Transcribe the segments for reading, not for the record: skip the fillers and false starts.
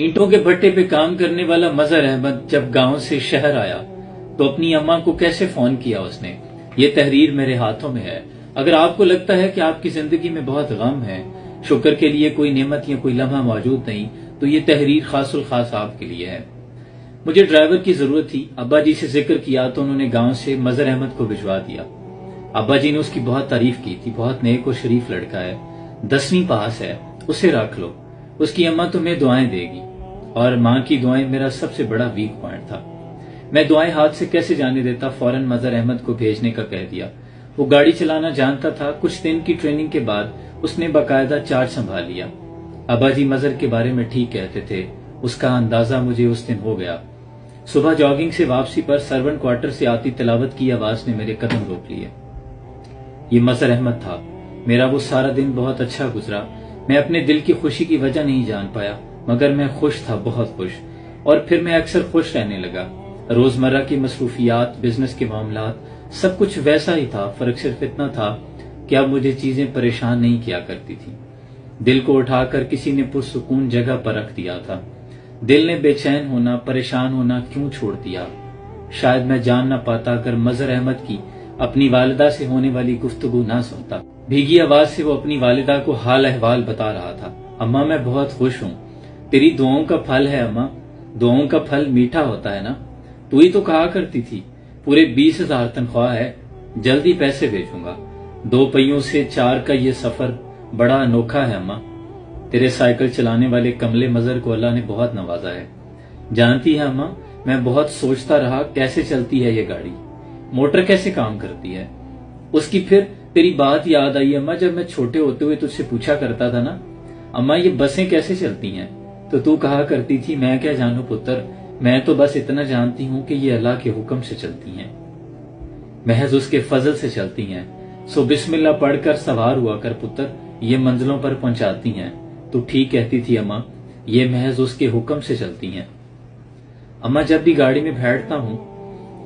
اینٹوں کے بھٹے پہ کام کرنے والا مظہر احمد جب گاؤں سے شہر آیا تو اپنی اماں کو کیسے فون کیا اس نے، یہ تحریر میرے ہاتھوں میں ہے۔ اگر آپ کو لگتا ہے کہ آپ کی زندگی میں بہت غم ہے، شکر کے لیے کوئی نعمت یا کوئی لمحہ موجود نہیں، تو یہ تحریر خاص الخاص آپ کے لیے ہے۔ مجھے ڈرائیور کی ضرورت تھی، ابا جی سے ذکر کیا تو انہوں نے گاؤں سے مظہر احمد کو بھجوا دیا۔ ابا جی نے اس کی بہت تعریف کی تھی، بہت نیک اور شریف لڑکا ہے، 10ویں پاس ہے، اسے رکھ لو، اس کی اماں تمہیں دعائیں دے گی۔ اور ماں کی دعائیں میرا سب سے بڑا ویک پوائنٹ تھا، میں دعائیں ہاتھ سے کیسے جانے دیتا، فوراً مظہر احمد کو بھیجنے کا کہہ دیا۔ وہ گاڑی چلانا جانتا تھا، کچھ دن کی ٹریننگ کے بعد اس نے باقاعدہ چارج سنبھال لیا۔ ابا جی مظہر کے بارے میں ٹھیک کہتے تھے، اس کا اندازہ مجھے اس دن ہو گیا۔ صبح جاگنگ سے واپسی پر سرونٹ کوارٹر سے آتی تلاوت کی آواز نے میرے قدم روک لیے۔ یہ مظہر احمد تھا۔ میرا وہ سارا دن بہت اچھا گزرا، میں اپنے دل کی خوشی کی وجہ نہیں جان پایا، مگر میں خوش تھا، بہت خوش، اور پھر میں اکثر خوش رہنے لگا۔ روزمرہ کی مصروفیات، بزنس کے معاملات، سب کچھ ویسا ہی تھا، فرق صرف اتنا تھا کہ اب مجھے چیزیں پریشان نہیں کیا کرتی تھی۔ دل کو اٹھا کر کسی نے پرسکون جگہ پر رکھ دیا تھا۔ دل نے بے چین ہونا، پریشان ہونا کیوں چھوڑ دیا؟ شاید میں جان نہ پاتا اگر مظہر احمد کی اپنی والدہ سے ہونے والی گفتگو نہ سنتا۔ بھیگی آواز سے وہ اپنی والدہ کو حال احوال بتا رہا تھا۔ اماں میں بہت خوش ہوں، تیری دعاؤں کا پھل ہے اماں، دعاؤں کا پھل میٹھا ہوتا ہے نا، تو ہی تو کہا کرتی تھی پورے 20,000 تنخواہ ہے، جلدی پیسے بھیجوں گا، 2 پہیوں سے 4 کا یہ سفر بڑا انوکھا ہے اماں۔ تیرے سائیکل چلانے والے کملے مظہر کو اللہ نے بہت نوازا ہے۔ جانتی ہے اماں، میں بہت سوچتا رہا کیسے چلتی ہے یہ گاڑی، موٹر کیسے کام کرتی ہے۔ اس کی پھر تیری بات یاد آئی اماں، جب میں چھوٹے ہوتے ہوئے تجھ سے پوچھا کرتا تھا نا، اماں یہ بسیں کیسے چلتی ہیں، تو کہا کرتی تھی میں کیا جانوں پتر، میں تو بس اتنا جانتی ہوں کہ یہ اللہ کے حکم سے چلتی ہیں، محض اس کے فضل سے چلتی ہیں، سو بسم اللہ پڑھ کر سوار ہوا کر پتر، یہ منزلوں پر پہنچاتی ہیں۔ تو ٹھیک کہتی تھی اماں، یہ محض اس کے حکم سے چلتی ہیں۔ اماں جب بھی گاڑی میں بیٹھتا ہوں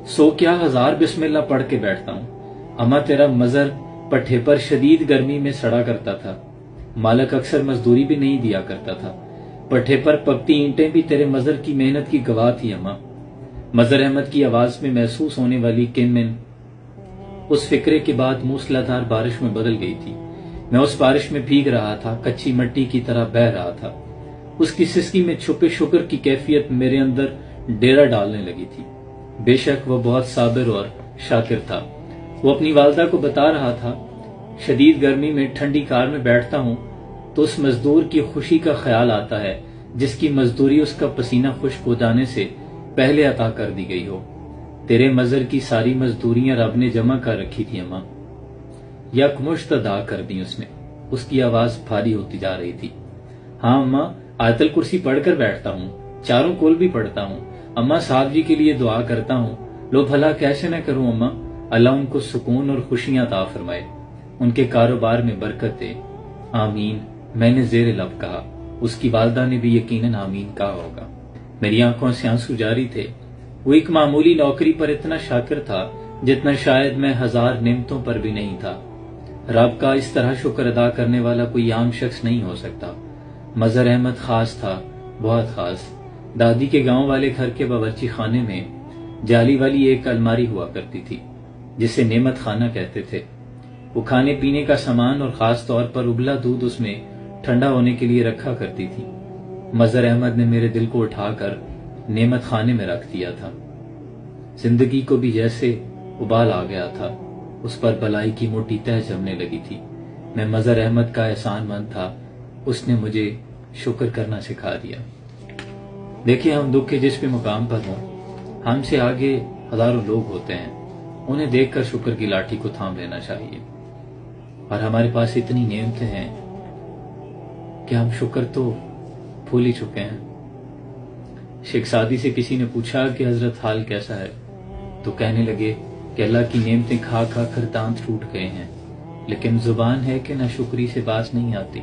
100 کیا 1000 بسم اللہ پڑھ کے بیٹھتا ہوں۔ اماں تیرا مظہر پٹھے پر شدید گرمی میں سڑا کرتا تھا، مالک اکثر مزدوری بھی نہیں دیا کرتا تھا، پٹھے پر پکتی اینٹیں بھی تیرے مظہر کی محنت کی گواہ تھی اماں۔ مظہر احمد کی آواز میں محسوس ہونے والی کمن اس فکرے کے بعد موسلادھار بارش میں بدل گئی تھی۔ میں اس بارش میں بھیگ رہا تھا، کچی مٹی کی طرح بہہ رہا تھا۔ اس کی سسکی میں چھپے شکر کی کیفیت میرے اندر ڈیرا ڈالنے لگی تھی۔ بے شک وہ بہت صابر اور شاکر تھا۔ وہ اپنی والدہ کو بتا رہا تھا، شدید گرمی میں ٹھنڈی کار میں بیٹھتا ہوں تو اس مزدور کی خوشی کا خیال آتا ہے جس کی مزدوری اس کا پسینہ خشک ہو جانے سے پہلے عطا کر دی گئی ہو۔ تیرے مظہر کی ساری مزدوریاں رب نے جمع کر رکھی تھی اماں، یکمشت ادا کر دی اس نے۔ اس کی آواز بھاری ہوتی جا رہی تھی۔ ہاں اماں، آیت الکرسی پڑھ کر بیٹھتا ہوں، چاروں کول بھی پڑھتا ہوں اماں، صاحب جی کے لیے دعا کرتا ہوں، لو بھلا کیسے نہ کروں اماں، اللہ ان کو سکون اور خوشیاں عطا فرمائے، ان کے کاروبار میں برکت دے، آمین۔ میں نے زیر لب کہا، اس کی والدہ نے بھی یقیناً آمین کہا ہوگا۔ میری آنکھوں سے آنسو جاری تھے۔ وہ ایک معمولی نوکری پر اتنا شاکر تھا جتنا شاید میں 1000 نعمتوں پر بھی نہیں تھا۔ رب کا اس طرح شکر ادا کرنے والا کوئی عام شخص نہیں ہو سکتا۔ مظہر احمد خاص تھا، بہت خاص۔ دادی کے گاؤں والے گھر کے باورچی خانے میں جالی والی ایک الماری ہوا کرتی تھی جسے نعمت خانہ کہتے تھے۔ وہ کھانے پینے کا سامان اور خاص طور پر ابلا دودھ اس میں ٹھنڈا ہونے کے لیے رکھا کرتی تھی۔ مظہر احمد نے میرے دل کو اٹھا کر نعمت خانے میں رکھ دیا تھا۔ زندگی کو بھی جیسے ابال آ گیا تھا، اس پر بلائی کی موٹی تہ جمنے لگی تھی۔ میں مظہر احمد کا احسان مند تھا، اس نے مجھے شکر کرنا سکھا دیا۔ دیکھیں، ہم دکھ کے جس بھی مقام پر ہوں، ہم سے آگے ہزاروں لوگ ہوتے ہیں، انہیں دیکھ کر شکر کی لاٹھی کو تھام لینا چاہیے۔ اور ہمارے پاس اتنی نعمتیں ہیں کہ ہم شکر تو بھول ہی چکے ہیں۔ شیخ سعدی سے کسی نے پوچھا کہ حضرت حال کیسا ہے، تو کہنے لگے کہ اللہ کی نعمتیں کھا کھا کر دانت ٹوٹ گئے ہیں، لیکن زبان ہے کہ نہ شکری سے باز نہیں آتی۔